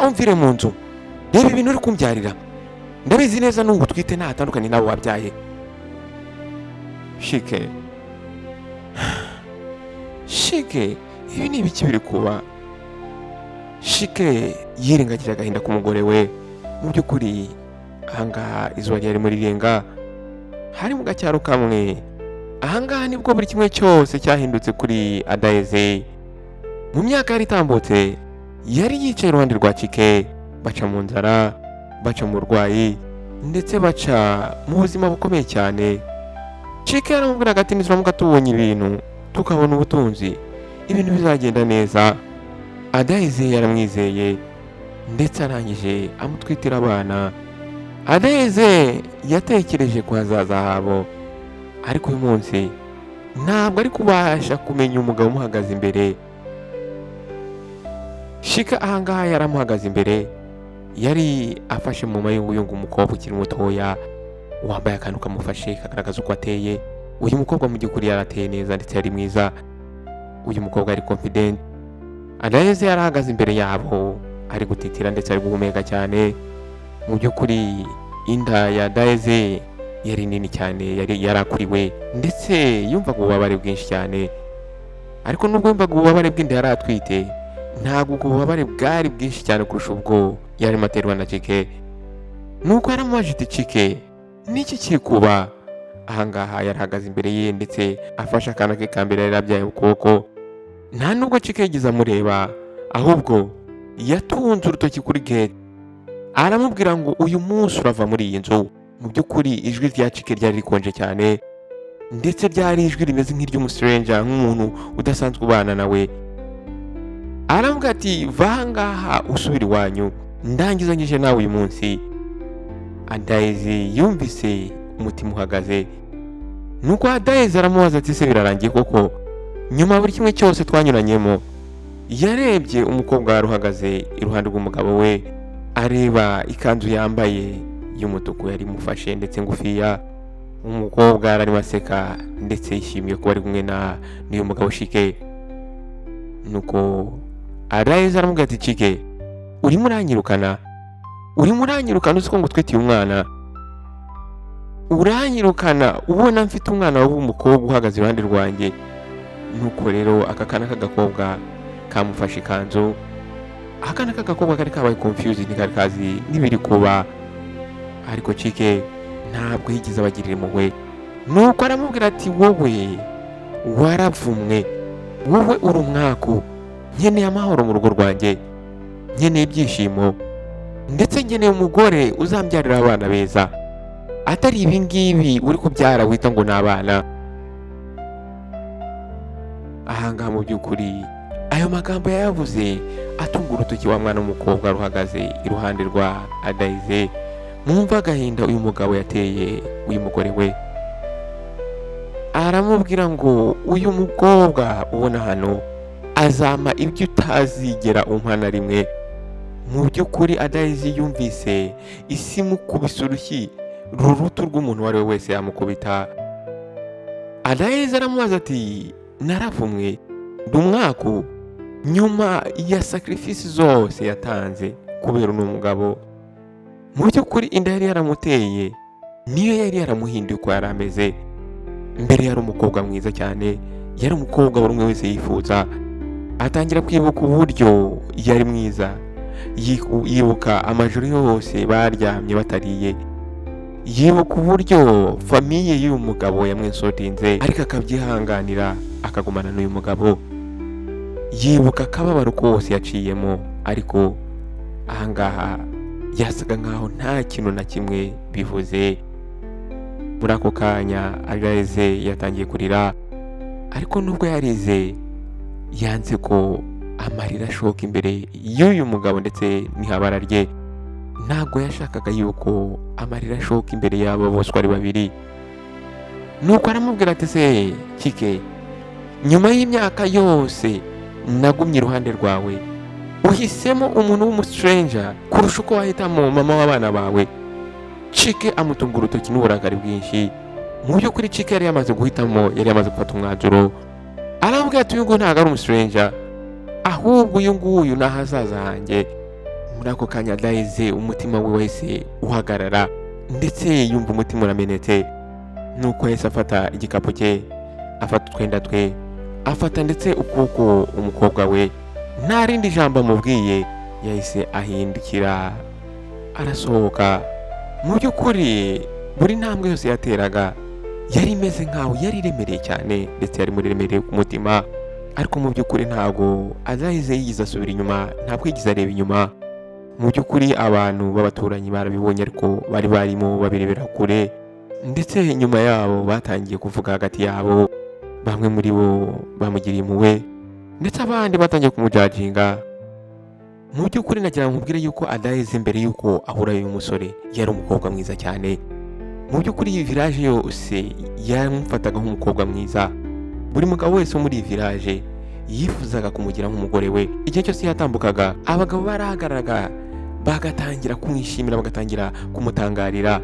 umvire mu nzu, reba ibintu uri kumbyarira, ndabizi neza n'ubu utwite ntatandukanye nawe wabyaye. Shike ibi ni ibiki biri kuba? Shike yirengagije agahinda k'umugore we. Mu by'ukuri ahangaha izuba ryari muri rirenga, hari mu gacyaro kamwe. Ahangaha nibwo buri kimwe cyose cyahindutse kuri Adaeze. Mu myaka yari itambutse yari yicaye iruhande rwa Chike, baca mu nzara, baca mu burwayi, ndetse baca mu buzima bukomeye cyane. Chike yaramubwiraga ati nizuramuka tubonye ibintu tukabona ubutunzi, ibintu bizagenda neza. Adaeze yaramwizeye ndetse arangije amutwitira abana. Adaeze yatekereje ku hazaza habo, ariko uyu munsi ntabwo ari kubasha kumenya umugabo umuhagaze imbere. Shika ahangaha yaramuhagaze imbere, yari afashe mu mayunguyungu umukobwa ukiri mutoya wambaye akantu kamufashe kagaragaza uko ateye. Uyu mukobwa mu by'ukuri yarateye neza ndetse yari mwiza. Uyu mukobwa ari confident. Adaeze yarahagaze imbere yabo ari gutitira ndetse ari guhumeka cyane. Mu by'ukuri inda ya Adaeze yari nini cyane, yari yarakuriwe ndetse yumvaga ububabare bwinshi cyane. Ariko nubwo yumvaga ububabare bw'inda yari atwite, ntabwo ubwo bubabare bwari bwinshi cyane kurusha ubwo yarimo aterwa na Chike. Nuko yaramubaje ati Chike, niki kiri kuba? Ahangaha yarahagaze imbere ye ndetse afashe akana ke ka mbere yari abyaye ukuboko. Nta nubwo Chike yigeze amureba, ahubwo yatunze urutoki kuri gate aramubwira ngo uyu munsi urava muri iyi nzu. Mu by'ukuri ijwi rya Chike ryari rikonje cyane ndetse ryari ijwi rimeze nk'iry'umustranger, nk'umuntu udasanzwe ubana nawe. Aramubwira ati va ahangaha usubira iwanyu, ndangizanyije nawe uyu munsi. Adaeze yumvise umutima uhagaze. Nuko Adaeze aramubaza ati se birarangiye koko? Nyuma buri kimwe cyose twanyuranyemo. Yarebye umukobwa wari uhagaze iruhande rw'umugabo we, areba ikanzu yambaye y'umutuku yari imufashe ndetse ngufiya. Umukobwa arimo aseka ndetse yishimiye kuba ari kumwe n'uyu mugabo Chike. Nuko Adaeze aramubwira ati Chike, urimo uranyirukana uzi ko ngutwitiye umwana? Uranyirukana ubona mfite umwana w'umukobwa uhagaze iruhande rwanjye? Nuko rero aka kana k'agakobwa kamufashe ikanzu. Akana k'agakobwa kari kabaye confused, ntikari kazi n'ibiri kuba. Ariko Chike ntabwo yigeze abagirira impuhwe. Nuko aramubwira ati wowe waravumwe, wowe uri umwaku. Nkeneye amahoro mu rugo rwanjye, nkeneye ibyishimo, ndetse nkeneye umugore uzambyarira abana beza, atari ibi ngibi uri kubyara wita ngo ni abana. Ahangaha mu by'ukuri ayo magambo yayavuze atunga urutoki wa mwana w'umukobwa ruhagaze iruhande rwa Adaeze. Mwumva agahinda uyu mugabo yateye uyu mugore we. Aramubwira ngo uyu mukobwa ubona hano azama ibyo utazigera umpa na rimwe. Mu by'ukuri Adaeze yumvise isi mukubise urushyi ruruta rw'umuntu uwo ari we wese yamukubita. Adaeze aramubaza ati naravumwe, ndi umwaku, nyuma ya sacrifice zose yatanze kubera uno mugabo. Mu by'ukuri inda yari yaramuteye niyo yari yaramuhinduye uko yari ameze. Mbere yari umukobwa mwiza cyane, yari umukobwa buri umwe wese yifuza. Atangira kwibuka uburyo yari mwiza, yibuka amajoro yose baryamye batariye, yibuka uburyo famiye y'uyu mugabo yamwisotinze ariko akabyihanganira akagumana n'uyu mugabo. Yibuka akababaro kose yaciyemo, ariko ahangaha yasaga nkaho nta kintu na kimwe bivuze. Muri ako kanya Adaeze yatangiye kurira, ariko nubwo yarize yanze ko amarira ashoka imbere y'uyu mugabo ndetse n'ihabara rye. Ntabwo yashakaga yuko amarira ashoka imbere yabo bose ari babiri. Nuko aramubwira ati se Chike, nyuma y'imyaka yose nagumye iruhande rwawe, uhisemo umuntu w'umustranger kurusha uko wahitamo mama w'abana bawe. Chike amutunga urutoki n'uburakari bwinshi. Mu by'ukuri Chike yari yamaze guhitamo, yari yamaze gufata umwanzuro. Aramubwira ati uyu nguyu ntabwo ari umustranger, ahubwo uyu nguyu ni ahazaza hanjye. muri ako kanya Daisy umutima we wese uhagarara ndetse yumva umutima uramenetse, nuko yahise afata igikapu cye, afata utwenda twe, afata ndetse ukuboko umukobwa we, nta rindi jambo amubwiye yahise ahindukira arasohoka. Mu by'ukuri buri ntambwe yose yateraga yari imeze nkaho yari iremereye cyane ndetse yari muremereye ku mutima, ariko mu by'ukuri ntabwo azahise yigize asubira inyuma, ntabwo yigize areba inyuma. Mu by'ukuri abantu b'abaturanyi barabibonye ariko bari barimo babirebera kure, ndetse nyuma yabo batangiye kuvuga hagati yabo, bamwe muri bo bamugiriye impuhwe ndetse abandi batangiye kumujajinga. Mu by'ukuri nagira ngo nkubwire yuko Daisy mbere yuko ahura uyu musore yari umukobwa mwiza cyane. Mu by'ukuri iyi village yose yamufataga nk'umukobwa mwiza, buri mugabo wese wo muri iyi village yifuzaga kumugira nk'umugore we. Igihe cyose yatambukaga abagabo barahagararaga bagatangira kumwishimira, bagatangira kumutangarira,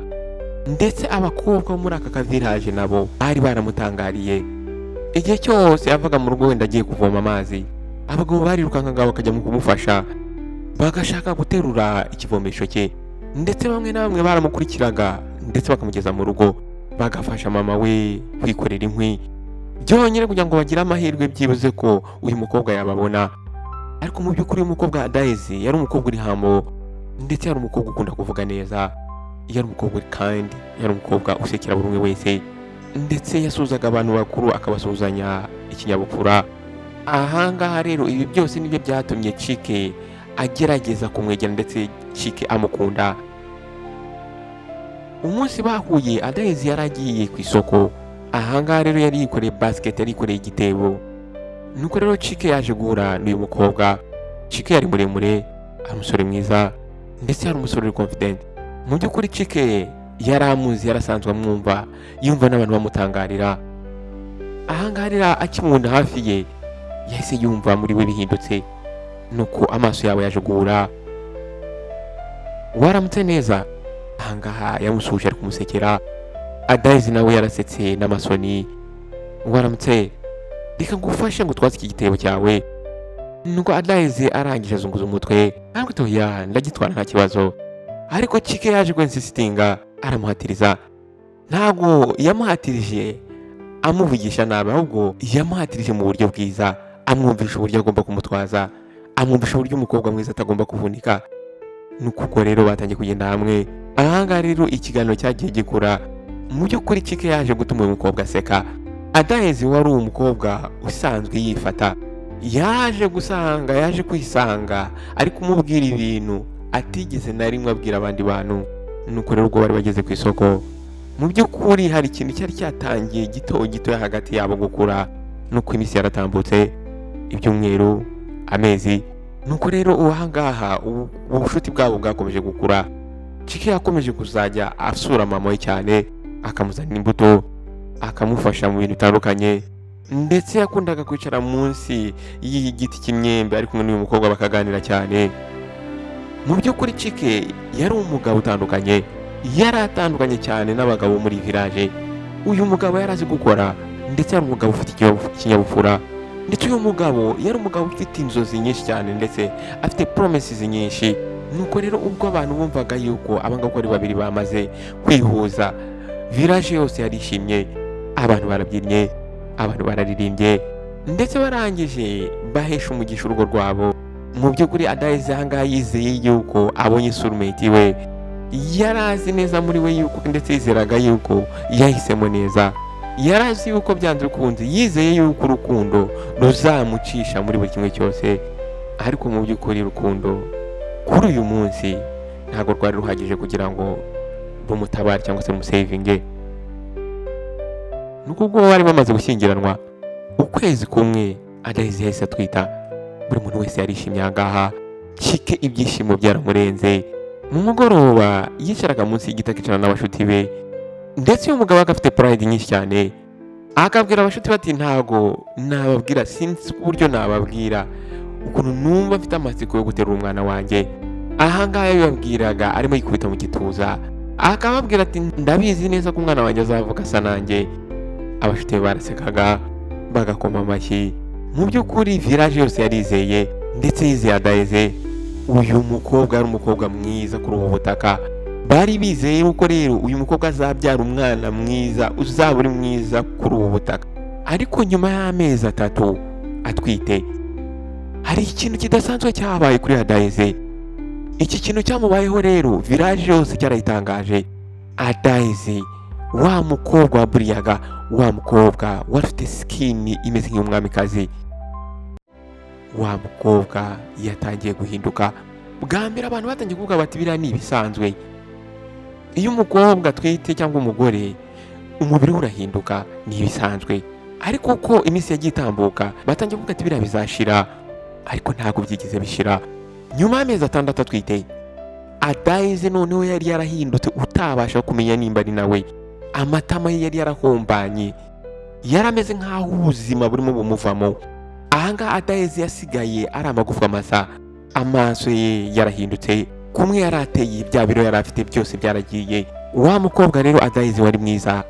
ndetse abakobwa muri aka village nabo bari baramutangariye. Igihe cyose yavaga mu rugo wenda agiye kuvoma amazi, abagabo barirukankaga bakajya mu kumufasha, bagashaka guterura ikivomesho cye, ndetse bamwe na bamwe baramukurikiraga ndetse bakamugeza mu rugo, bagafasha mama we kwikorera inkwi byonyine kugira ngo bagire amahirwe byibuze ko uyu mukobwa yababona. Ariko mu by'ukuri uyu mukobwa Daisy yari umukobwa uri hambo, ndetse yari umukobwa ukunda kuvuga neza, yari umukobwa kandi yari umukobwa usekera buri umwe wese, ndetse yasuhuzaga abantu bakuru akabasuhuzanya ikinyabupfura. Ahangaha rero ibi byose nibyo byatumye Chike agerageza kumwegera ndetse Chike amukunda. Umunsi bahuye Daisy yaragiye ku isoko, ahangaha rero yari yikoreye basket, yari yikoreye igitebo. Nuko rero Chike yaje guhura n'uyu mukobwa. Chike yari muremure, ari umusore mwiza, ndetse yari umusore confident. Mu by'ukuri Chike yari amuzi, yarasanzwe amwumva, yumva n'abantu bamutangarira. Ahangaha rero akimubona hafi ye yahise yumva muri we bihindutse, nuko amaso yabo yaje guhura. Waramutse neza? Ahangaha yamusuhuje ari kumusekera. Daisy nawe yarasetse n'amasoni. Waramutse, reka ngufashe ngo twatse iki gitebo cyawe. Nuko Daisy arangije azunguza umutwe, ariko toya ndagitwara nta kibazo. Ariko Chike yaje kwensisitinga, aramuhatiriza. Ntabwo yamuhatirije amuvugisha nabi, ahubwo yamuhatirije mu buryo bwiza, amwumvisha uburyo agomba kumutwaza, amwumvisha uburyo umukobwa mwiza atagomba kuvunika. Nuko rero batangiye kugenda hamwe. Ahangaha rero ikiganiro cyagiye gikura. Mu by'ukuri Chike yaje gutuma uyu mukobwa aseka. Daisy wari umukobwa usanzwe yifata, yaje kwisanga ari kumubwira ibintu atigeze na rimwe abwira abandi bantu. Nuko rero ubwo bari bageze ku isoko, mu by'ukuri hari ikintu cyari cyatangiye gito hagati yabo gukura. Nuko iminsi yaratambutse, ibyumweru, amezi. Nuko rero uhangaha ubushuti bwabo bwakomeje gukura. Chike yakomeje kuzajya asura mama we cyane, akamuzanira imbuto, akamufasha mu bintu bitandukanye, ndetse yakundaga kwicara munsi y'igiti cy'imyembe ari kumwe n'uyu mukobwa bakaganira cyane. Mu by'ukuri Chike yari umugabo utandukanye, yari atandukanye cyane n'abagabo muri village. Uyu mugabo yari azi gukora, ndetse yari umugabo ufite ikinyabupfura, ndetse uyu mugabo yari umugabo ufite inzozi nyinshi cyane, ndetse afite promises nyinshi. Nuko rero ubwo abantu bumvaga yuko abangabo ari babiri bamaze kwihuza, village yose yarishimye, abantu barabyinnye, abantu bararirimbye, ndetse barangije bahesha umugisha urugo rwabo. Mu by'ukuri Daisy ahangaha yizeye yuko abonye soulmate we, yarazi neza muri we yuko, ndetse yizeraga yuko yahisemo neza, yarazi yuko byanze bikunze, yizeye yuko urukundo ruzamucisha muri buri kimwe cyose. Ariko mu by'ukuri urukundo kuri uyu munsi ntabwo rwari ruhagije kugira ngo rumutabare cyangwa se rumusavinge. Nuko ubwo bari bamaze gushyingiranwa ukwezi kumwe, Daisy yahise atwita. Buri muntu wese yarishimye ahangaha. Chike ibyishimo byaramurenze. Mu mugoroba yicaraga munsi y'igiti akicarana n'abashuti be, ndetse uyu mugabo agafite pride nyinshi cyane, akabwira abashuti bati ntago nababwira, sinzi uburyo nababwira ukuntu numva mfite amatsiko yo guterura umwana wanjye. Ahangaha yababwiraga arimo yikubita mu gituza, akababwira ati ndabizi neza ko umwana wanjye azavuka asa nanjye. Abashuti barasekaga bagakoma amashyi. Mu by'ukuri village yose yarizeye, ndetse yizeye Daisy. uyu mukobwa ari umukobwa mwiza kuri ubu butaka. Bari bizeye yuko rero uyu mukobwa azabyara umwana mwiza uzaba uri mwiza kuri ubu butaka. Ariko nyuma y'amezi 3 atwite, hari ikintu kidasanzwe cyabaye kuri Adaize. Iki kintu cyamubayeho rero village yose cyarayitangaje. Adaize, wa mukobwa wa Buriyaga, wa mukobwa wari ufite skin imeze nk'umwamikazi, wa mukobwa yatangiye guhinduka. Bwa mbere abantu batangiye kuvuga bati biriya ni ibisanzwe, iyo umukobwa atwite cyangwa umugore umubiri we urahinduka, ni ibisanzwe. Ariko uko iminsi yagiye itambuka batangiye kuvuga ati biriya bizashira, ariko ntabwo byigeze bishira. Nyuma y'amezi 6 atwite, Adaize noneho yari yarahindutse utabasha kumenya nimba ari nawe. Amatama ye yari yarahombanye, yarameze nk'aho ubuzima burimo bumuvamo. Ahanga Adaize yasigaye ari amagufwa masa, amaso ye yarahindutse, kumwe yarateye bya biro yari afite byose byaragiye. Wa mukobwa rero Adaize wari mwiza,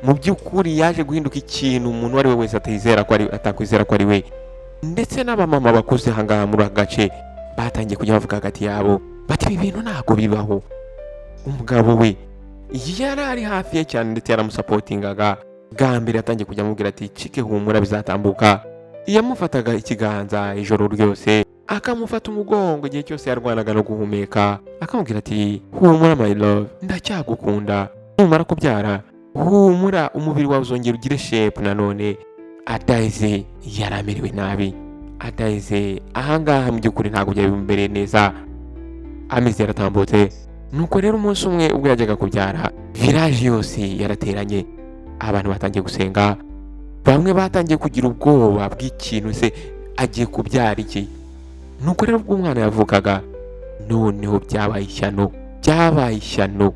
mu by'ukuri yaje guhinduka ikintu umuntu wari we wese atakwizera ko ari we. Ndetse n'abamama bakuze ahangaha muri aka gace batangiye kujya bavuga hagati yabo bati ibi bintu ntabwo bibaho. Umugabo we yari ari hafi ye cyane ndetse yaramusapotingaga. Bwa mbere yatangiye kujya amubwira ati cike humura bizatambuka. Yamufataga ikiganza ijoro ryose, akamufata umugongo igihe cyose yarwanaga no guhumeka, akamubwira ati humura my love, ndacyagukunda, numara kubyara humura umubiri wawe uzongera ugire shape nanone. Adaize yaramerewe nabi. Adaize ahangaha mu by'ukuri ntabwo byari bimbereye neza, amezi yaratambutse. Nuko rero umunsi umwe ubwo yajyaga kubyara, village yose yarateranye, abantu batangiye gusenga, bamwe batangiye kugira ubwoba bw'ikintu se agiye kubyara iki. Nuko rero ubwo umwana yavukaga, noneho byabaye ishyano.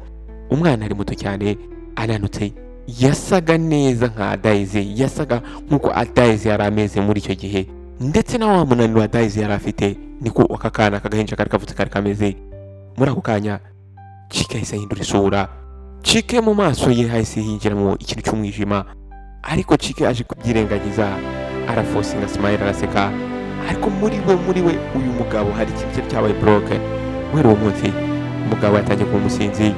Umwana ari muto cyane, ananutse, yasaga neza nka Adaize, yasaga nk'uko Adaize yari ameze muri icyo gihe. Ndetse na wa munaniro Adaize yari afite niko aka kana kagahinja kari kavutse kari kameze. Muri ako kanya Chike yahise ahindura isura. Chike mu maso ye hahise hinjiramo ikintu cy'umwijima, ariko Chike aje kubyirengagiza, arafosinga smile, araseka. Ariko muri we uyu mugabo hari ikintu cyabaye broke. Muri uwo munsi umugabo yatangiye kuba umusinzi,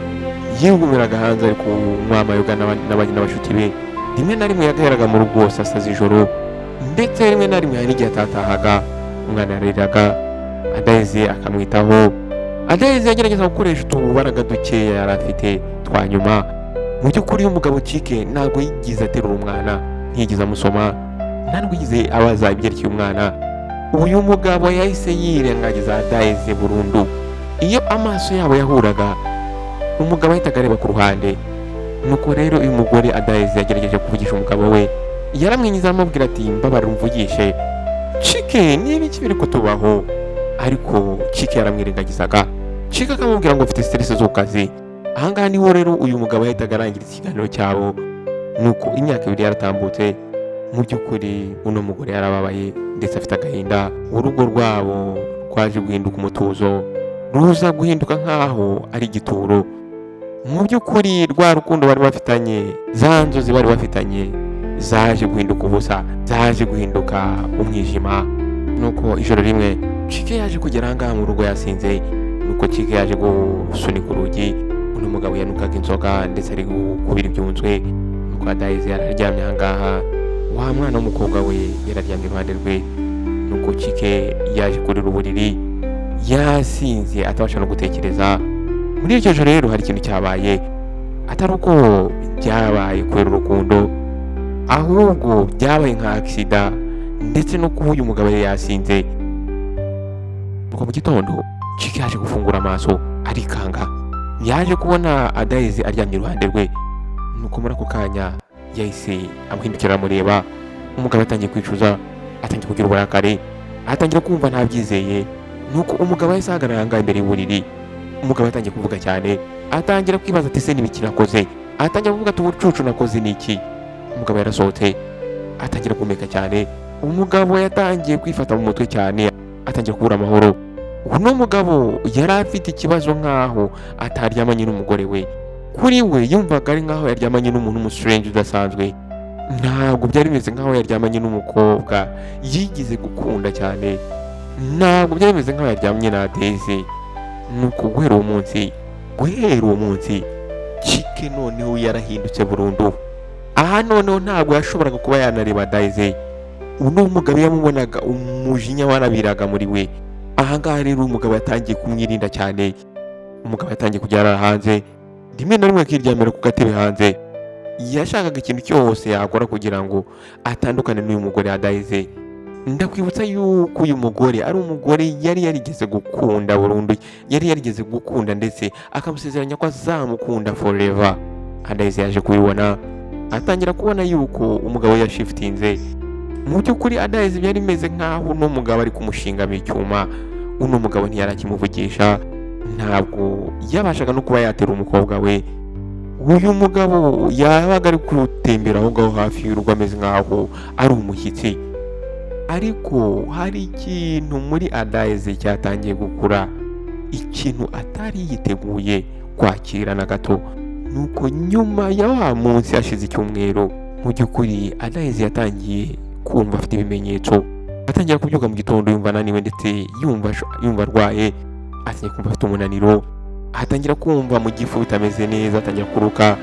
yigumiraga hanze ari kunywa amayoga n'abashuti be. Rimwe na rimwe yagaheraga mu rugo saa z'ijoro, ndetse rimwe na rimwe hari n'igihe atatahaga. Umwana yarariraga, Adaize akamwitaho. Adaize yagerageza gukoresha utubaraga dukeya yari afite twa nyuma. Mu by'ukuri umugabo Chike ntabwo yigize aterura umwana, ntiyigeze amusoma, ntabwo yigize abaza ibyerekeye umwana. Uyu mugabo yahise yirengagiza Adaize burundu. Iyo amaso yabo yahuraga, umugabo ahitaga areba ku ruhande. Nuko rero uyu mugore Adaize yagerageje kuvugisha umugabo we, yaramwinjiza amubwira ati mbabarira umvugishe, Chike niba iki biri kutubaho. Ariko Chike yaramwirengagizaga. Chike akamubwira ngo mfite stress zo kazi. Ahangaha niho rero uyu mugabo yahitaga arangira ikiganiro cyabo. Nuko imyaka 2 yaratambutse, mu by'ukuri uno mugore yarababaye ndetse afite agahinda. Urugo rwabo rwaje guhinduka umutuzo, ruza guhinduka nk'aho ari igituro. Mu by'ukuri rwa rukundo bari bafitanye, za nzozi bari bafitanye, zaje guhinduka ubusa, zaje guhinduka umwijima. Nuko ijoro rimwe Chike yaje kugera ahangaha mu rugo yasinze. Nuko Chike yaje gusunika urugi, uno mugabo yanukaga inzoga ndetse ari gukubira ibyunzwe. Nuko Adaize yararyamye ahangaha, wa mwana w'umukobwa we yararyamye iruhande rwe. Nuko Chike yaje kurira uburiri, yasinze atabasha no gutekereza. Muri iryo joro rero hari ikintu cyabaye, atari uko byabaye kubera urukundo, ahubwo byabaye nka accident, ndetse no kuba uyu mugabo yasinze. Nuko mu gitondo Chike yaje gufungura amaso, arikanga, yaje kubona Adaize aryamye iruhande rwe. Nuko muri ako kanya yahise amuhindukira amureba. Umugabo atangiye kwicuza, atangiye kugira uburakari, atangira kumva ntabyizeye. Nuko umugabo yahise ahagarara ahangaha imbere y'uburiri. Umugabo atangiye kuvuga cyane, atangira kwibaza ati se n'ibiki nakoze, atangira kuvuga ati ubucucu nakoze niki. Umugabo yarasohotse, atangira kumeka cyane. Umugabo yatangiye kwifata mu mutwe cyane, atangira kubura amahoro. Uno mugabo yari afite ikibazo nk'aho ataryamanye n'umugore we. Kuri we yumvaga ari nk'aho yaryamanye n'umuntu w'umusirange udasanzwe. Ntabwo byari bimeze nk'aho yaryamanye n'umukobwa yigize gukunda cyane. ntabwo byari bimeze nk'aho yaryamye na Daisy. Nuko guhera uwo munsi Chike noneho yarahindutse burundu. Aha noneho ntabwo yashoboraga kuba yanareba Daisy. Uno mugabo yamubonaga umujinya warabiraga muri we. Aha ngaha rero umugabo yatangiye kumwirinda cyane. Umugabo yatangiye kujya hanze, rimwe na rimwe akiryamira ku gatebe hanze. Yashakaga ikintu cyose yakora kugira ngo atandukane n'uyu mugore wa Daisy. Ndakwibutsa yuko uyu mugore ari umugore yari yarigeze gukunda burundu, yari yarigeze gukunda ndetse akamusezeranya ko azamukunda forever. Daisy yaje kubibona, atangira kubona yuko umugabo yashiftinze. Mu by'ukuri Daisy byari bimeze nk'aho uno mugabo ari kumushingamo icyuma. Uno mugabo ntiyarakimuvugisha, ntabwo yabashaga no kuba yatera umukobwa we. Uyu mugabo yabaga ari gutembera aho ngaho hafi y'urugo ameze nk'aho ari umushyitsi. Ariko hari ikintu muri Daisy cyatangiye gukura, ikintu atari yiteguye kwakira na gato. Nuko nyuma ya wa munsi hashize icyumweru, mu by'ukuri Daisy yatangiye kumva afite ibimenyetso. Atangira kubyuka mu gitondo yumva ananiwe ndetse yumva arwaye. Atangiye kumva afite umunaniro, atangira kumva mu gifu bitameze neza, atangira kuruka.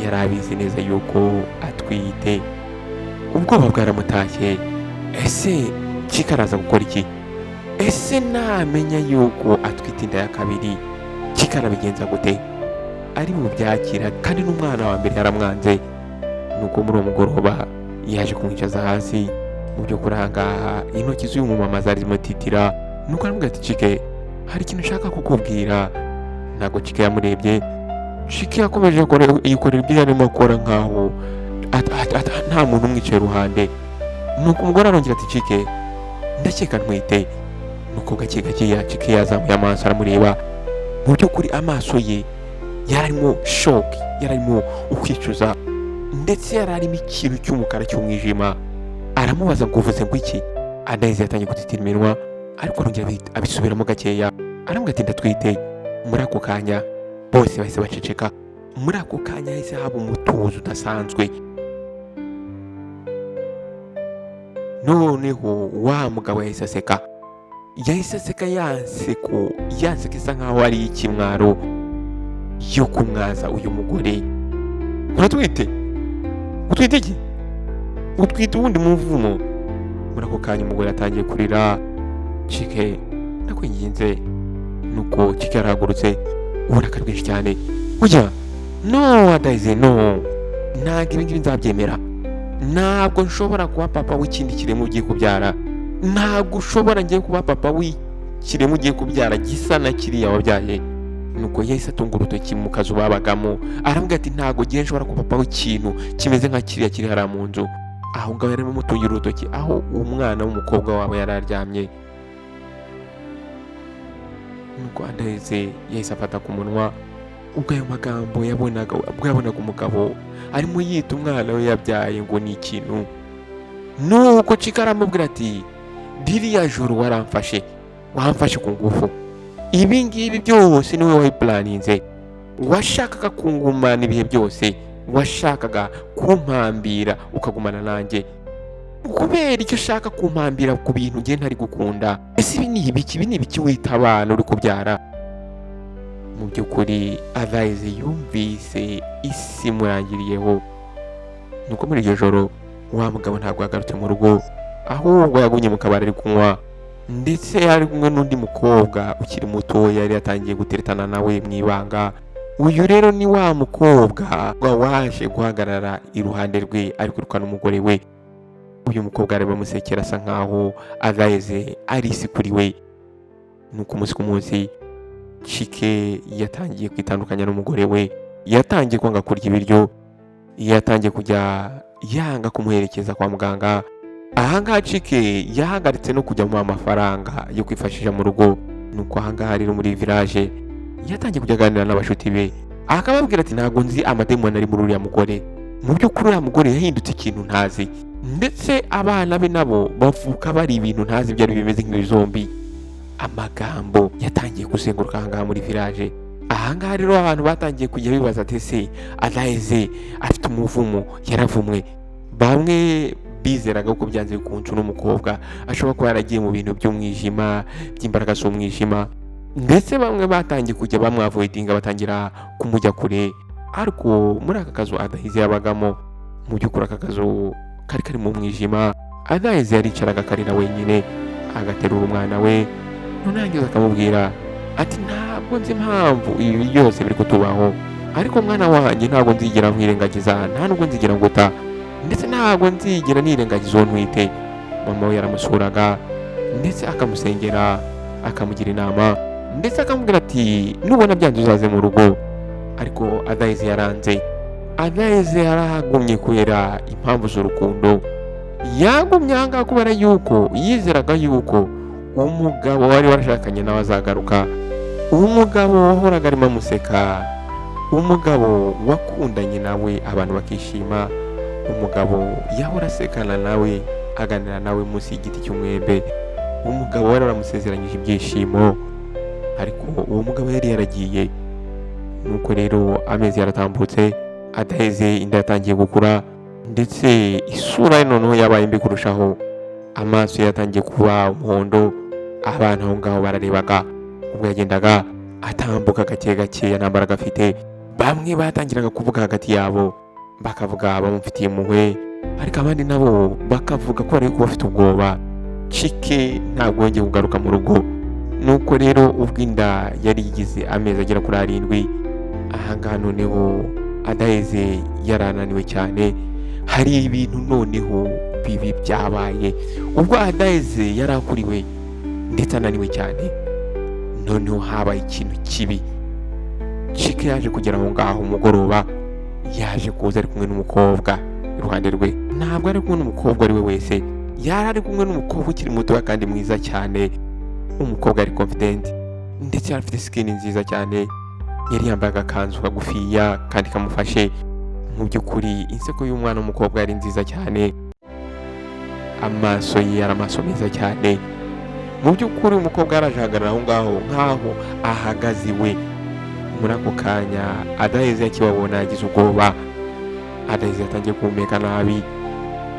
Yari abizi neza yuko atwite. Ubwoba bwaramutashye. Ese Chike araza gukora iki? Ese namenya yuko atwite inda ya kabiri, Chike arabigenza gute? Ari bubyakira kandi n'umwana wa mbere yaramwanze. Nuko muri uwo mugoroba yaje kumwicaza hasi. Mu by'ukuri aha ngaha intoki z'uyu mumama zari zimutitira. Nuko aramubwira ati Chike, hari ikintu nshaka kukubwira. Ntabwo Chike yamurebye. Chike yakomeje yikorera ibyo yarimo akora nk'aho nta muntu umwicaye iruhande. Nuko umugore arongera ati Chike, ndakeka ntwite. Nuko gake gake Chike yazamuye amaso aramureba. Mu by'ukuri amaso ye yararimo shock, yararimo ukwicuza ndetse yararimo ikintu cy'umukara cy'umwijima. Aramubaza ngo uvuze ngo iki? Daisy yatangiye gutitira iminwa, ariko arongera abisubiramo gakeya. Aramubwira ati ndatwite. Muri ako kanya bose bahise baceceka. Muri ako kanya hahise haba umutuzo udasanzwe. Noneho wa mugabo yahise aseka. Yahise aseka yanseko isa nkaho ari ikimwaro yo kumwaza uyu mugore. Uratwite? Utwite iki? Utwite ubundi muvumo? Muri ako kanya umugore atangiye kurira. Chike, ndakwinginze. Nuko Chike arahagurutse, uburakari bwinshi cyane. Oya, no Daisy, no. Ntabwo ibi ngibi nzabyemera. Ntabwo nshobora kuba papa w'ikindi kiremwa ugiye kubyara. Ntabwo ushobora ngiye kuba papa w'ikiremwa ugiye kubyara gisa na kiriya wabyaye. Nuko yahise atunga urutoki mu kazu babagamo. Aramubwira ati ntabwo ngiye nshobora kuba papa w'ikintu kimeze nka kiriya kiri hariya mu nzu. Aho ngaho yarimo amutungira urutoki aho umwana w'umukobwa wabo yari aryamye. Nuko Daisy yahise afata ku munwa. Ubwo ayo magambo yabonaga umugabo arimo yita umwana we yabyaye ngo ni ikintu. Nuko Chike aramubwira ati ririya joro wamfashe ku ngufu. Ibi ngibi byose niwe wabiplaninze. Washakaga kungumana ibihe byose. Washakaga kumpambira ukagumana nanjye. Kubera icyo ushaka kumpambira ku bintu ngiye ntari gukunda. Ese ibi ni ibiki wita abana uri kubyara? Mu by'ukuri Daisy yumvise isi imurangiriyeho. Nuko muri iryo joro wa mugabo ntabwo yagarutse mu rugo, ahubwo yagumye mu kabari ari kunywa. Ndetse yari kumwe n'undi mukobwa ukiri muto yari yatangiye guteretana nawe mu ibanga. Uyu rero ni wa mukobwa waje guhagarara iruhande rwe ari kwirukana umugore we. Uyu mukobwa arimo amusekera asa nkaho Daisy ari isi kuri we. Nuko umunsi ku munsi Chike yatangiye kwitandukanya n'umugore we. Yatangiye kwanga kurya ibiryo. Yatangiye kujya yanga kumuherekeza kwa muganga. Aha ngaha Chike yahagaritse no kujya mu amafaranga yo kwifashisha mu rugo. Nuko aha ngaha rero muri village yatangiye kujya aganira n'abashuti be. Akababwira ati ntabwo nzi amademoni ari muri uriya mugore. Mu by'ukuri uriya mugore yahindutse ikintu ntazi. Ndetse abana be nabo bavuka bari ibintu ntazi byari bimeze nk'ibizombi. Amagambo yatangiye kuzenguruka aha ngaha muri village. Aha ngaha rero abantu batangiye kujya bibaza ati se Daisy afite umuvumo, yaravumwe. Bamwe bizeraga ko byanze bikunze uno mukobwa ashobora kuba yaragiye mu bintu by'umwijima, by'imbaraga z'umwijima, ndetse bamwe batangiye kujya bamwavoidinga batangira kumujya kure. Ariko muri aka kazu Adahize yabagamo, mu by'ukuri aka kazu kari mu mwijima. Adahize yaricaraga akarira wenyine, agaterura umwana we, noneho akamubwira ati ntabwo nzi impamvu ibi byose biri kutubaho, ariko mwana wanjye ntabwo nzigera nkwirengagiza, nta nubwo nzigera nguta, ndetse ntabwo nzigera nirengagiza uwo ntwite. Mama we yaramusuraga ndetse akamusengera, akamugira inama, ndetse akamubwira ati nubona byanze uzaze mu rugo. Ariko Adahize yaranze. Adahize yarahagumye kubera impamvu z'urukundo. Yagumye ahangaha kubera yuko yizeraga yuko umugabo wari warashakanye nawe azagaruka, umugabo wahoraga arimo amuseka, umugabo wakundanye nawe abantu bakishima, umugabo yahora asekana nawe, aganira nawe munsi y'igiti cy'umwembe, umugabo wari waramusezeranyije ibyishimo. Ariko uwo mugabo yari yaragiye. Nuko rero amezi yaratambutse, Adahize inda yatangiye gukura, ndetse isura ye noneho yabaye mbi kurushaho, amaso yatangiye kuba umuhondo. Abana aho ngaho bararebaga, ubwo yagendaga atambuka gake gake nta mbaraga afite. Bamwe batangiraga kuvuga hagati yabo, bakavuga bamufitiye impuhwe, ariko abandi nabo bakavuga ko bari bafite ubwoba. Chike ntabwo yongeye kugaruka mu rugo. Nuko rero ubwo inda yari igize amezi agera kuri 7, ahangaha noneho Adahize yarananiwe cyane. Hari ibintu noneho bibi byabaye ubwo Adahize yarakuriwe ndetse ananiwe cyane. Noneho habaye ikintu kibi. Chike yaje kugera aho ngaho umugoroba, yaje kuza ari kumwe n'umukobwa iruhande rwe. Ntabwo ari kumwe n'umukobwa ari we wese, yari ari kumwe n'umukobwa ukiri muto kandi mwiza cyane. Umukobwa ari confident ndetse yari afite skin nziza cyane, yari yambaye agakanzu kagufiya kandi kamufashe. Mu by'ukuri inseko y'umwana w'umukobwa yari nziza cyane, amaso ye yari amaso meza cyane. Mu by'ukuri umukobwa yarajahagarara aho ngaho nk'aho ahagaze iwe. Muri ako kanya Adahize akibabona yagize ubwoba. Adahize yatangiye guhumeka nabi.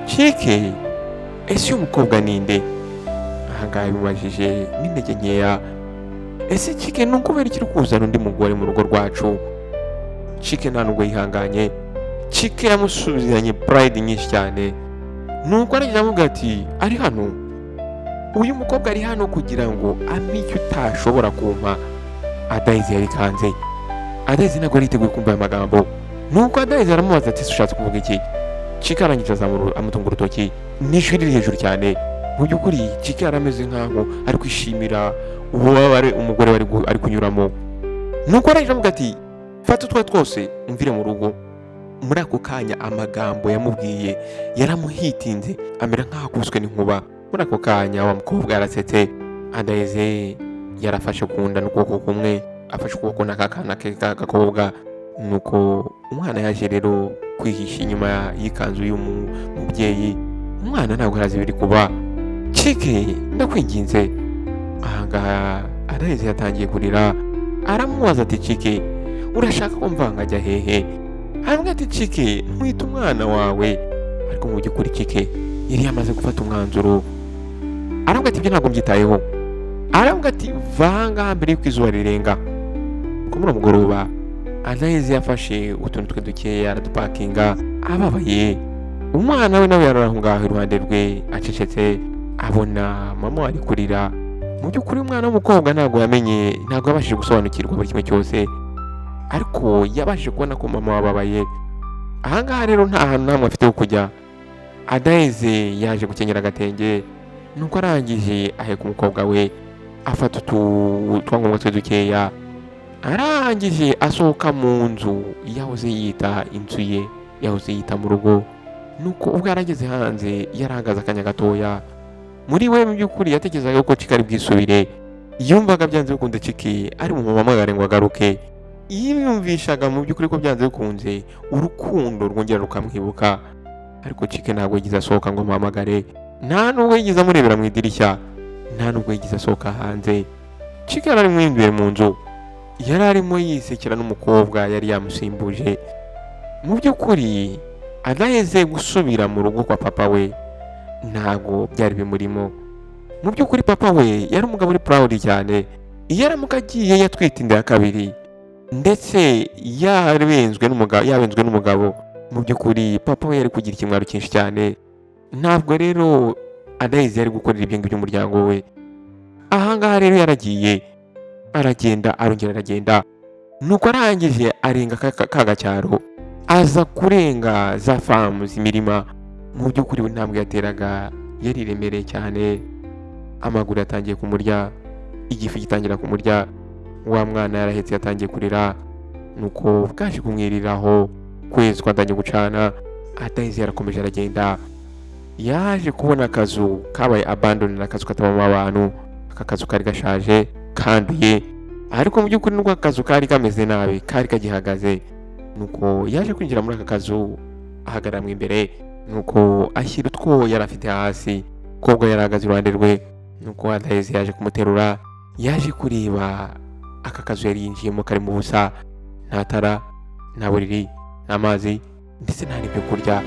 Chike, ese uyu mukobwa ninde? Ahangaha bimubajije n'intege nkeya. Ese Chike ni ukubera iki uri kuzana undi mugore mu rugo rwacu? Chike nta nubwo yihanganye. Chike yamusubizanye pride nyinshi cyane. Nuko aragira avuga ati ari hano, uyu mukobwa ari hano kugira ngo ampe icyo utashobora kumpa. Adahize yari kanze. Adahize ntabwo yiteguye kumva aya magambo. Nuko Adahize aramubaza ati ushatse kuvuga iki? Chike arangije amutunga urutoki n'ijwi riri hejuru cyane. Mu by'ukuri Chike yarameze nkaho ari kwishimira ububabare umugore ari kunyuramo. Nuko arangije avuga ati fata utwa twose umvire mu rugo. Muri ako kanya amagambo yamubwiye yaramuhitinze, amera nkaho akubiswe n'inkuba. Muri ako kanya wa mukobwa yarasetse. Adahize yarafashe ku nda n'ukuboko kumwe, afashe ukuboko n'akakana ke k'agakobwa. Nuko umwana yaje rero kwihisha inyuma y'ikanzu y'umubyeyi. Umwana ntabwo arazi ibiri kuba. Chike, ndakwinginze. Ahangaha Adahize yatangiye kurira. Aramubaza ati Chike, urashaka ko mva nkajya hehe? Aravuga ati Chike, ntwite umwana wawe. Ariko mu by'ukuri Chike yari yamaze gufata umwanzuro. Aravuga ati ibyo ntabwo mbyitayeho. Aravuga ati vanga mbere y'uko izuba rirenga. Ku mugoroba Adahize yafashe utuntu twe dukeya aradupakinga ababaye. Umwana we nawe yararaho ngaho iruhande rwe acecetse, abona mama ari kurira. Mu by'ukuri umwana w'umukobwa ntabwo yabashije gusobanukirwa buri kimwe cyose, ariko yabashije kubona ko mama wababaye. Ahangaha rero nta hantu namwe afite ho kujya. Adahize yaje gukenyera agatenge. Nuko arangije aheka umukobwa we, afata utwangombwa twe dukeya, arangije asohoka mu nzu yahoze yita inzu ye, yahoze yita mu rugo. Nuko ubwo yarageze hanze yarahagaze akanya gatoya. Muri we mu by'ukuri yatekerezaga ko Chike ari bwisubire. Yumvaga byanze bikunze Chike ari mu mamagare ngo agaruke. Yiyumvishaga mu by'ukuri ko byanze bikunze urukundo rwongera rukamwibuka. Ariko Chike ntabwo yagize asohoka ngo amuhamagare, nta nubwo yagize amurebera mu idirishya, nta nubwo yagize asohoka hanze. Chike yari arimo imbere mu nzu, yari arimo yisekera n'umukobwa yari yamusimbuje. Mu by'ukuri Adahize gusubira mu rugo kwa papa we ntabwo byari bimurimo. Mu by'ukuri papa we yari umugabo uri proud cyane, iyo aramuka agiye yatwite inda ya kabiri ndetse yabenzwe n'umugabo, mu by'ukuri papa we yari kugira ikimwaro cyinshi cyane. Ntabwo rero Adayizi yari gukorera ibyo ngibyo umuryango we. Aha ngaha rero yaragiye aragenda arongera aragenda, nuko arangije arenga ka gacyaro aza kurenga za famu z'imirima. Mu by'ukuri we intambwe yateraga yari iremereye cyane, amaguru yatangiye kumurya, igifu gitangira kumurya, wa mwana yarahetse yatangiye kurira, nuko bwaje kumwiriraho, kwezi kwatangiye gucana. Adayizi yarakomeje aragenda, yaje kubona akazu kabaye abandoned, akazu katabamo abantu. Aka kazu kari gashaje kanduye, ariko mu by'ukuri nubwo akazu kari kameze nabi kari kagihagaze. Nuko yaje kwinjira muri aka kazu ahagarara mu imbere, nuko ashyira utwo yari afite hasi, umukobwa yari ahagaze iruhande rwe. Nuko Adayizi yaje kumuterura, yaje kureba aka kazu yari yinjiyemo kari mu busa, nta tara, nta buriri, nta mazi ndetse nta n'ibyo kurya.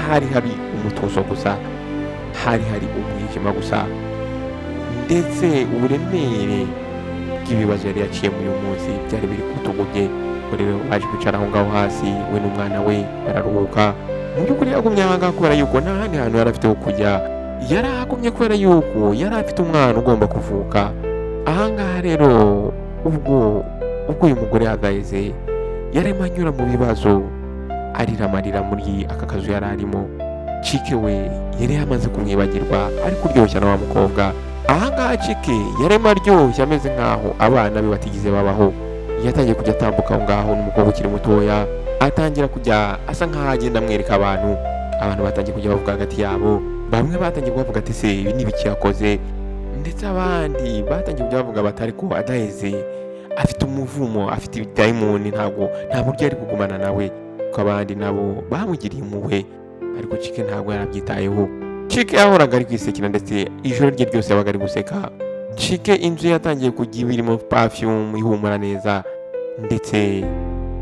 Hari hari umutuzo gusa, hari hari umwijima gusa, ndetse uburemere bw'ibibazo yari yaciyemo uyu munsi byari biri ku bitugu bye. Rero baje kwicara aho ngaho hasi, we n'umwana we bararuhuka. Mu by'ukuri yagumye aha ngaha kubera yuko nta handi hantu yari afite ho kujya, yari ahagumye kubera yuko yari afite umwana ugomba kuvuka. Aha ngaha rero ubwo uyu mugore Adayizi yarimo anyura mu bibazo, arira amarira muri aka kazu yari arimo. Cike we yari yamaze kumwibagirwa, ari kuryoshya na wa mukobwa. Aha ngaha Cike yarimo aryoshya ameze nk'aho abana be batigeze babaho. Yatangiye kujya atambuka aho ngaho n'umukobwa ukiri mutoya, atangira kujya asa nk'aho agenda amwereka abantu. Abantu batangiye kujya bavuga hagati yabo, bamwe batangiye kubavuga ati se ibi ni ibiki yakoze, ndetse abandi batangiye kujya bavuga bati ariko Adayizi afite umuvumo, afite ibidayimoni, nta buryo ari kugumana nawe. Ko abandi nabo bamugiriye impuhwe, ariko Cike ntabwo yarabyitayeho. Cike yahoraga ari kwisekera, ndetse ijoro rye ryose yabaga ari guseka. Cike inzu yatangiye kujya irimo perfume ihumura neza, ndetse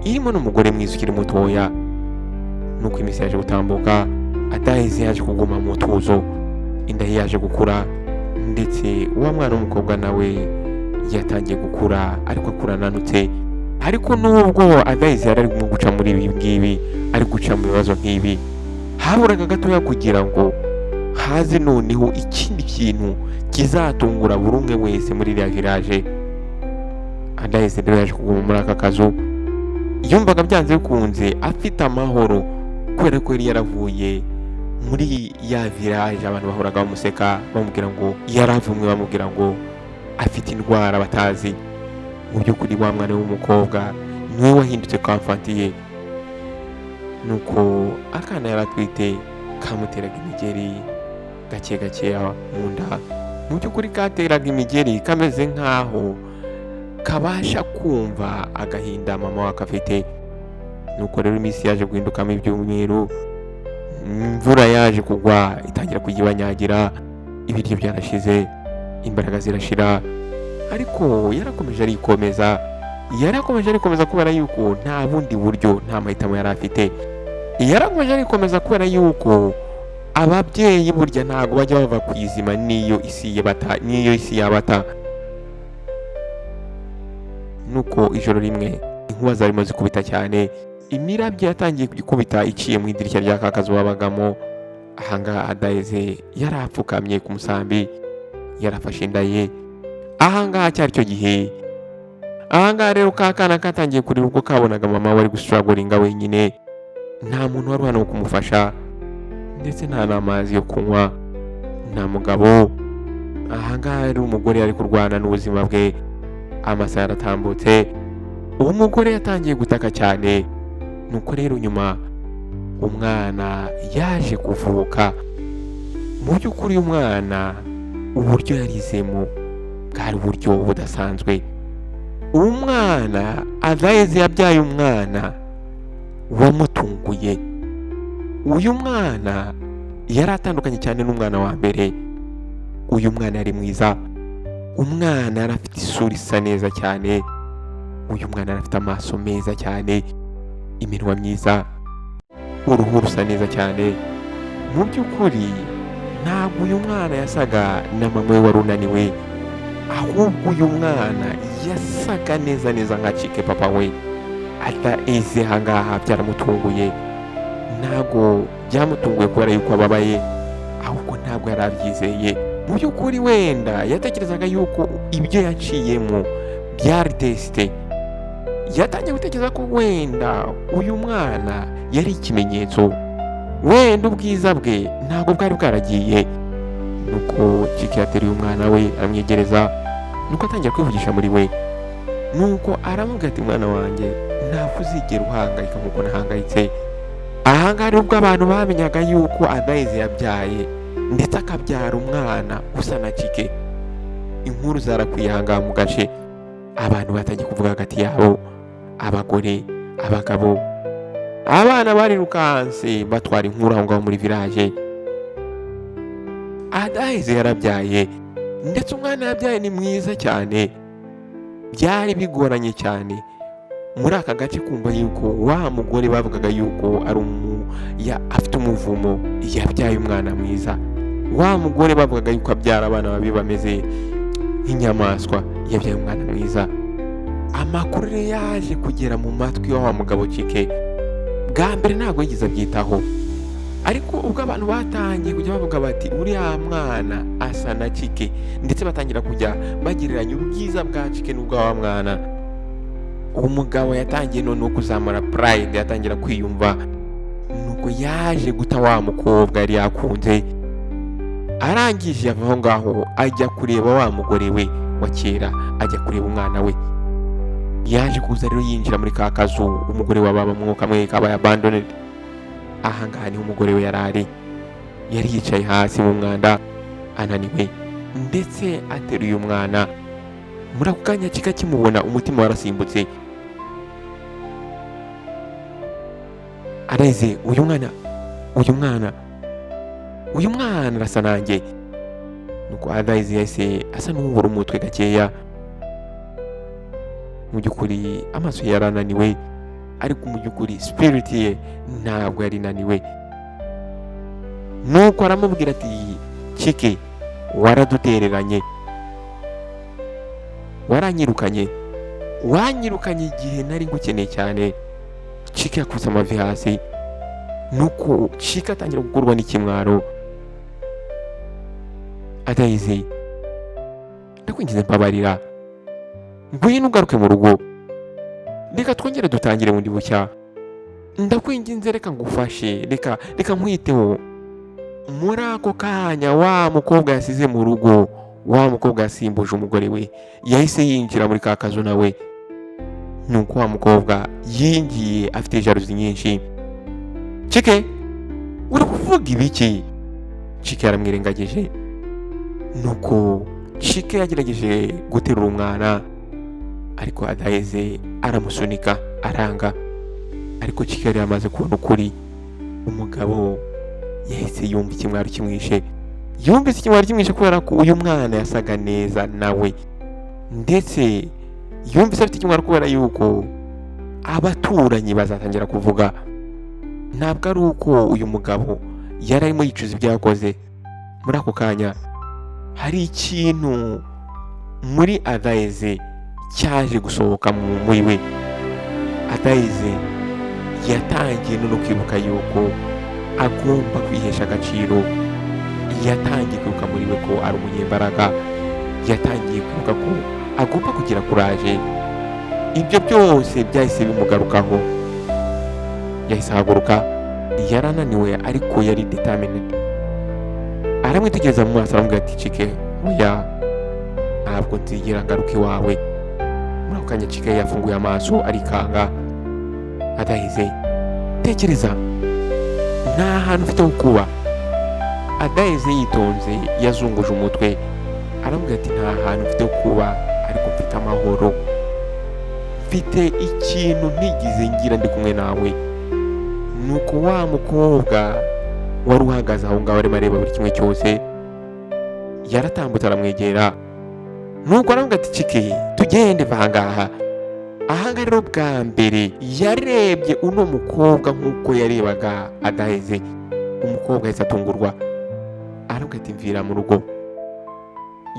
irimo n'umugore mwiza ukiri mutoya. Nuko iminsi yaje gutambuka, Adayizi yaje kuguma mu tuzo, inda ye yaje gukura, ndetse uwa mwana w'umukobwa nawe yatangiye gukura, ariko akura ananutse. Ariko nubwo Adayizi yari arimo guca muri ibi ngibi, ari guca mu bibazo nk'ibi, haburaga gatoya kugira ngo haze noneho ikindi kintu kizatungura buri umwe wese muri iriya village. Adayizi rero yaje kuguma muri aka kazu, yumvaga byanze bikunze afite amahoro, kubera ko yari yaravuye muri ya village abantu bahoraga bamuseka bamubwira ngo yaravumwe, bamubwira ngo afite indwara batazi. Mu by'ukuri wa mwana w'umukobwa niwe wahindutse kamfantiye. Nuko akana yari atwite kamuteraga imigeri gake gake mu nda. Mu by'ukuri kateraga imigeri kameze nk'aho kabasha kumva agahinda mama wako afite. Nuko rero iminsi yaje guhindukamo ibyumweru, imvura yaje kugwa itangira kuyibanyagira, ibiryo byarashize, imbaraga zirashira. Ariko yarakomeje arikomeza kubera yuko nta bundi buryo, nta mahitamo yari afite. Yarakomeje arikomeza kubera yuko ababyeyi burya ntabwo bajya bava ku izima niyo isi yabata. Nuko ijoro rimwe inkuba zarimo zikubita cyane, imirabyo yatangiye gukubita iciye mu idirishya rya ka kazu babagamo. Aha ngaha Adayizi yari apfukamye ku musambi, yarafashe inda ye. Aha ngaha cyari cyo gihe, aha ngaha rero ka kana katangiye kurira ubwo kabonaga mama we ari gustragoringa wenyine, nta muntu wari hano wo kumufasha, ndetse nta n'amazi yo kunywa, nta mugabo. Aha ngaha rero umugore ari kurwana n'ubuzima bwe. Amasaha yaratambutse, uwo mugore yatangiye gutaka cyane. Nuko rero nyuma umwana yaje kuvuka. Mu by'ukuri umwana uburyo yarizemo bwari uburyo budasanzwe. Umwana Adayizi yabyaye umwana wamutunguye. Uyu mwana yari atandukanye cyane n'umwana wa mbere. Uyu mwana yari mwiza, umwana yari afite isura isa neza cyane, uyu mwana yari afite amaso meza cyane, iminwa myiza, uruhu rusa neza cyane. mu by'ukuri ntabwo uyu mwana yasaga na mama we wari unaniwe, ahubwo uyu mwana yasaga neza neza nka Chike papa we. Adaeze aha ngaha byaramutunguye, ntabwo byamutunguye kubera yuko ababaye, ahubwo ntabwo yari abyizeye. Mu by'ukuri wenda yatekerezaga yuko ibyo yaciyemo byari tesite. Yatangiye gutekereza ko wenda uyu mwana yari ikimenyetso, wenda ubwiza bwe ntabwo bwari bwaragiye. Nuko Chike yateruye umwana we aramwegereza, nuko atangira kwivugisha muri we, nuko aramubwira ati mwana wanjye ntabwo uzigera uhangayika nk'uko nahangayitse. Aha ngaha ubwo abantu bamenyaga yuko Adaeze yabyaye ndetse akabyara umwana usa na Chike, inkuru zarakwiye aha ngaha mu gace. Abantu batangiye kuvuga hagati yabo, abagore, abagabo, abana barirukanse batwara inkuru aho ngaho muri village. Adaeze yarabyaye ndetse umwana yabyaye ni mwiza cyane. Byari bigoranye cyane muri aka gace kumva yuko wa mugore bavugaga yuko ari afite umuvumo yabyaye umwana mwiza. Wa mugore bavugaga yuko abyara abana babi bameze nk'inyamaswa yabyaye umwana mwiza. Amakuru rero yaje kugera mu matwi wa mugabo Chike. Bwa mbere ntabwo yigeze abyitaho, ariko ubwo abantu batangiye kujya bavuga bati uriya mwana asa na Chike, ndetse batangira kujya bagereranya ubwiza bwa Chike n'ubwa mwana, umugabo yatangiye noneho kuzamura pride, yatangira kwiyumva. Nuko yaje guta wa mukobwa yari yakunze, arangije ava aho ngaho ajya kureba wa mugore we wa kera, ajya kureba umwana we. Yaje kuza rero yinjira muri ka kazu umugore wababa mwuka mwe kabaye abandoned. Aha ngaha niho umugore we yari yicaye hasi mu mwanda ananiwe, ndetse ateruye umwana. Muri ako kanya Chike akimubona umutima warasimbutse. Adaeze uyu mwana arasa nanjye. Nuko Adaeze yahise asa n'uwubura umutwe gakeya. Mu by'ukuri amaso ye yarananiwe, ariko mu by'ukuri spirit ye ntabwo yari inaniwe. Nuko aramubwira ati Chike, waradutereranye, waranyirukanye igihe nari ngukeneye cyane. Chike yakubise amavi hasi. Nuko Chike atangira gukorwa n'ikimwaro. Adaeze, ndakwinginze mbabarira, ngwino ugaruke mu rugo, reka twongere dutangire bundi bushya. Ndakwinginze reka ngufashe, reka nkwiteho. Muri ako kanya wa mukobwa yasize mu rugo, wa mukobwa yasimbuje umugore we, yahise yinjira muri ka kazu nawe. Nuko wa mukobwa yingiye afite jaruzi nyinshi. Chike, uri kuvuga ibiki? Chike yaramwirengagije. Nuko Chike yagerageje guterura umwana, ariko Adaeze aramusunika aranga. Ariko Chike yari yamaze kubona ukuri. Umugabo yahise yumva ikimwaro kimwishe. Yumvise ikimwaro kimwishe kubera ko uyu mwana yasaga neza nawe, ndetse yumvise afite ikimwaro kubera yuko abaturanyi bazatangira kuvuga. Ntabwo ari uko uyu mugabo yari arimo yicuza ibyo yakoze. Muri ako kanya hari ikintu muri Adaeze cyaje gusohoka muri we. Adaeze yatangiye no kwibuka yuko agomba kwihesha agaciro. Yatangiye kwibuka muri we ko ari umunyembaraga. Yatangiye kwibuka ko agomba kugira kuraje. Ibyo byose byahise bimugarukaho. Yahise ahaguruka, yarananiwe ariko yari determined. Aramwitegereza mu maso aramubwira ati Chike, oya, ntabwo nzigera ngaruka iwawe. Muri ako kanya Chike yafunguye amaso arikanga. Adaeze, tekereza, nta hantu ufite ho kuba. Adaeze yitonze yazunguje umutwe, aramubwira ati nta hantu ufite ho kuba, ariko mfite amahoro. Mfite ikintu ntigize ngira ndi kumwe nawe. Nuko wa mukobwa wari uhagaze aho ngaho arimo areba buri kimwe cyose yaratambutse aramwegera. Nuko aramubwira ati Chike, tugende va ngaha. Aha ngaha rero bwa mbere yarebye uno mukobwa nk'uko yarebaga Adaeze. umukobwa yahise atungurwa, aravuga ati mvira mu rugo.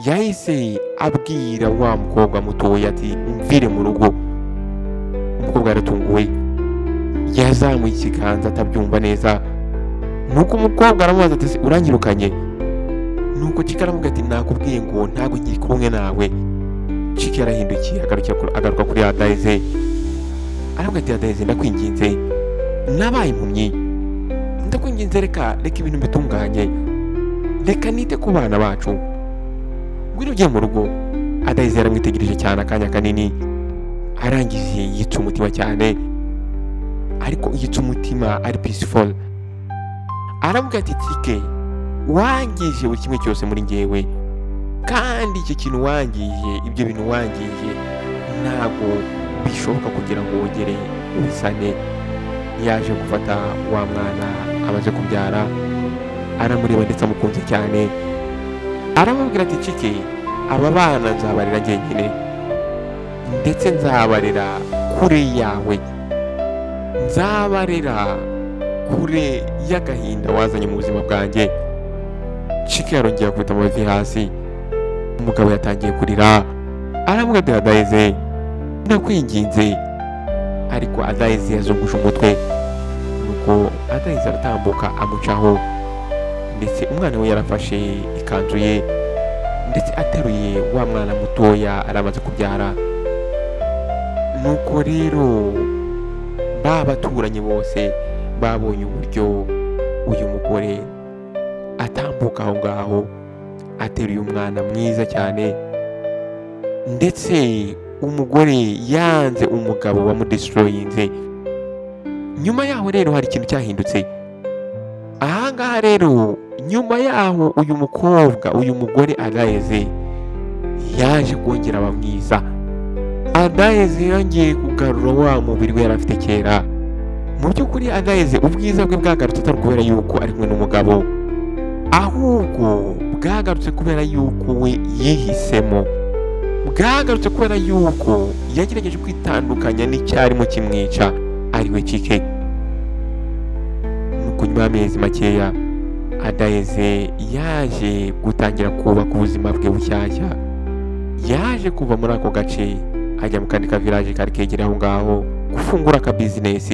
Yahise abwira wa mukobwa mutoya ati mvire mu rugo. Umukobwa yaratunguwe, yazamuye ikiganza atabyumva neza, nuko umukobwa aramubaza ati uranyirukanye? Nuko Chike aravuga ati nakubwiye ngo ntabwo nkiri kumwe nawe. Chike yarahindukiye agaruka kuri Adaize, aravuga ati Adaize ndakwinginze, nabaye impumyi, ndakwinginze reka ibintu bitunganye, reka nite ku bana bacu, ngwino ugiye mu rugo. Adaize yaramwitegereje cyane akanya kanini, arangije yitsa umutima cyane, ariko yitsa umutima ari peaceful. Aravuga ati Chike, wangije buri kimwe cyose muri njyewe, kandi icyo kintu wangije, ibyo bintu wangije ntabwo bishoboka kugira ngo wongere ubisane. Yaje gufata wa mwana amaze kubyara, aramureba ndetse amukunze cyane, aramubwira ati Chike, aba bana nzabarera njyenyine, ndetse nzabarera kure yawe, nzabarera kure y'agahinda wazanye mu buzima bwanjye. Chike yarongeye akubita amavi hasi, umugabo yatangiye kurira, aravuga ati Adaize ndakwinginze. Ariko Adaize yazunguje umutwe, nuko Adaize aratambuka amucaho, ndetse umwana we yarafashe ikanzu ye, ndetse ateruye wa mwana mutoya aramaze kubyara. Nuko rero b'abaturanyi bose babonye uburyo uyu mugore atambuka aho ngaho ateruye umwana mwiza cyane, ndetse umugore yanze umugabo wamudestroyinze. Nyuma yaho rero hari ikintu cyahindutse. Ahangaha rero nyuma yaho uyu mukobwa, uyu mugore Adaize yaje kongera aba mwiza. Adaize yongeye kugarura wa mubiri we yari afite kera. Mu by'ukuri Adaize ubwiza bwe bwagarutse atari kubera yuko ari kumwe n'umugabo, ahubwo bwagarutse kubera yuko we yihisemo, bwagarutse kubera yuko yagerageje kwitandukanya n'icyarimo kimwica, ari we Chike. Nuko nyuma y'amezi makeya Adaize yaje gutangira kubaka ubuzima bwe bushyashya. Yaje kuva muri ako gace ajya mu kandi ka village kari kegereye aho ngaho gufungura aka business,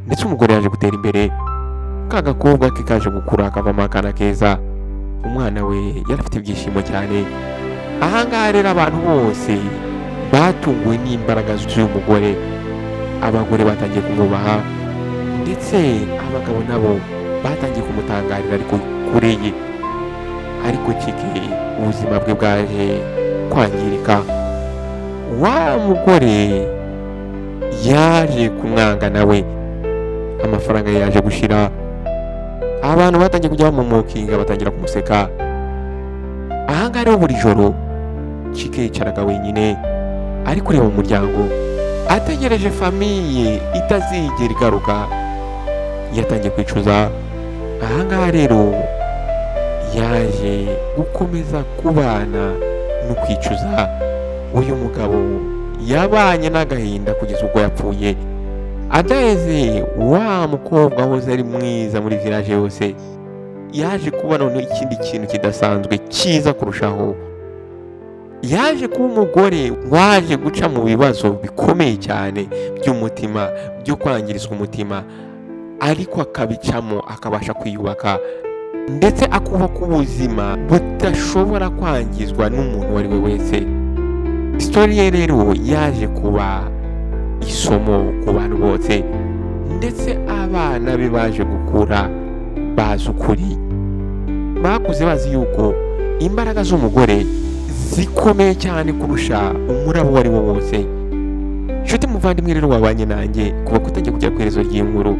ndetse umugore yaje gutera imbere, ka gakobwa ke kaje gukura akavamo akana keza. Umwana we yari afite ibyishimo cyane. Ahangaha rero abantu bose batunguwe n'imbaraga z'uyu mugore, abagore batangiye kumwubaha, ndetse abagabo nabo batangiye kumutangarira ariko kure ye. Ariko Chike ubuzima bwe bwaje kwangirika. Wa mugore yaje kumwanga nawe, amafaranga yaje gushira, abantu batangiye kujya bamumukinga, batangira kumuseka. Ahangaha rero buri joro Chike yicaraga wenyine ari kureba mu muryango, ategereje famiye itazigera igaruka. Yatangiye kwicuza. Ahangaha rero yaje gukomeza kubana no kwicuza. Uyu mugabo yabanye n'agahinda kugeza ubwo yapfuye. Adaize wa mukobwa wahoze ari mwiza muri village yose, yaje kuba noneho ikindi kintu kidasanzwe cyiza kurushaho. Yaje kuba umugore waje guca mu bibazo bikomeye cyane by'umutima, byo kwangirizwa umutima, ariko akabicamo akabasha kwiyubaka, ndetse akubaka ubuzima budashobora kwangizwa n'umuntu uwo ari we wese. Story ye rero yaje kuba isomo ku bantu bose, ndetse abana be baje gukura bazi ukuri, bakuze bazi yuko imbaraga z'umugore zikomeye cyane kurusha umurabo uwo ari wo wose. Nshuti muvandimwe rero wabanye nanjye kuba kutajya kugera ku iherezo ry'inkuru,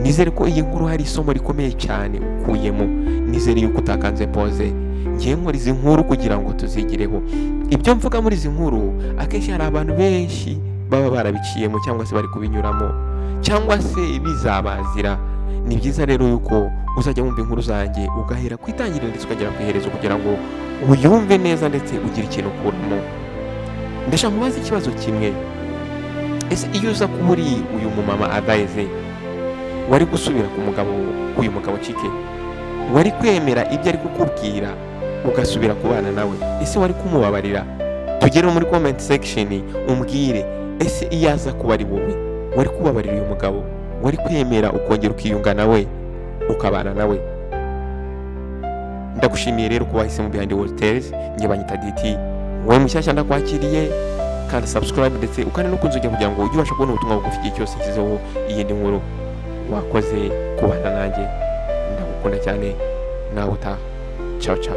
nizere ko iyi nkuru hari isomo rikomeye cyane ukuyemo. Nizere yuko utakanze pause, ngiye nkora izi nkuru kugira ngo tuzigireho. Ibyo mvuga muri izi nkuru akenshi hari abantu benshi baba barabiciyemo cyangwa se bari kubinyuramo, cyangwa se bizabazira. Ni byiza rero yuko uzajya wumva inkuru zanjye ugahera ku itangiriro ndetse ukagera ku iherezo kugira ngo uyumve neza ndetse ugire ikintu ukuramo. Ndashaka mubaza ikibazo kimwe: ese iyo uza kuba uri uyu mumama Adaize, wari gusubira ku mugabo, uyu mugabo Chike? wari kwemera ibyo ari kukubwira ugasubira kubana nawe? Ese wari kumubabarira? Tugere muri comment section umbwire, ese iyo aza kuba ari wowe wari kubabarira uyu mugabo? Wari kwemera ukongera ukiyunga nawe ukabana nawe? Ndagushimiye rero kuba wahisemo Behind the World Tales. Njye banyita DT. Wowe mushyashya ndakwakiriye, kandi subscribe ndetse ukane no kunzogera kugira ngo ujye ubasha kubona ubutumwa bugufi igihe cyose nshyizeho iyindi nkuru. Wakoze kubana nanjye, ndagukunda cyane, nawe utaha. Ciao ciao.